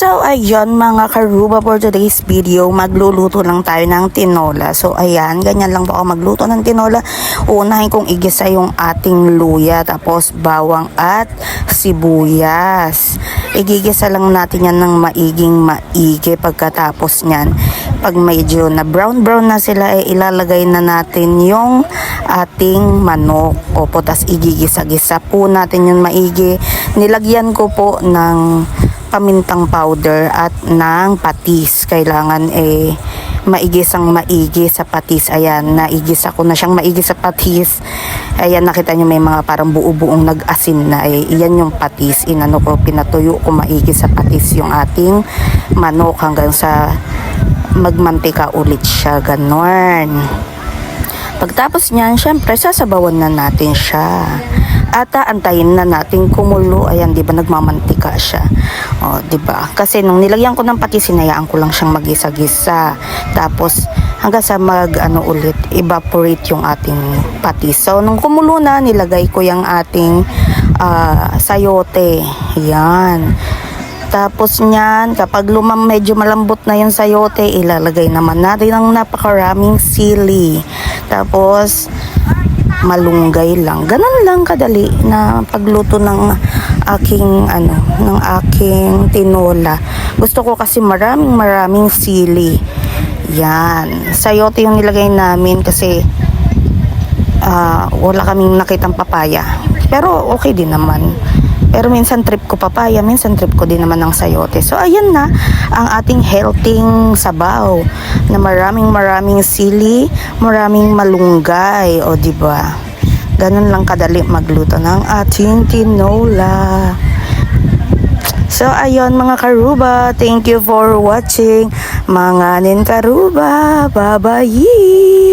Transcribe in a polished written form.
So ayun mga karuba, for today's video magluluto lang tayo ng tinola. So ayan, ganyan lang po ako magluto ng tinola. Unahin kong igisa yung ating luya, tapos bawang at sibuyas. Igigisa lang natin yan ng maigi. Pagkatapos nyan, pag medyo na brown na sila, ilalagay na natin yung ating manok. Opo, tas igigisa-gisa po natin yung maigi. Nilagyan ko po ng pamintang powder at ng patis. Kailangan maigisang maigi sa patis. Ayan, naigisa ko na siyang maigi sa patis. Ayan, nakita nyo may mga parang buo-buong nag-asin na. Iyan yung patis. Inano ko, pinatuyo ko maigi sa patis yung ating manok hanggang sa magmantika ulit siya. Ganon. Pagtapos niyan, syempre sasabawan na natin siya. At antayin na natin kumulo. Ayan, 'di ba nagmamantika siya. Oh, 'di ba? Kasi nung nilagyan ko ng patis, sinayaan ko lang siyang magisa-gisa. Tapos hanggang sa ulit evaporate yung ating patis. So nung kumulo na, nilagay ko yung ating sayote. Yan. Tapos niyan, kapag medyo malambot na yung sayote, ilalagay naman natin ng napakaraming sili. Tapos malunggay lang. Ganun lang kadali na pagluto ng aking tinola. Gusto ko kasi maraming sili. Yan. Sayote yung nilagay namin kasi wala kaming nakitang papaya. Pero okay din naman. Pero minsan trip ko papaya, minsan trip ko din naman ng sayote. So ayan na ang ating healthing sabaw na maraming sili, maraming malunggay, o di ba? Ganun lang kadali magluto ng ating tinola. So ayun mga karuba, thank you for watching. Mga nin karuba, bye-bye.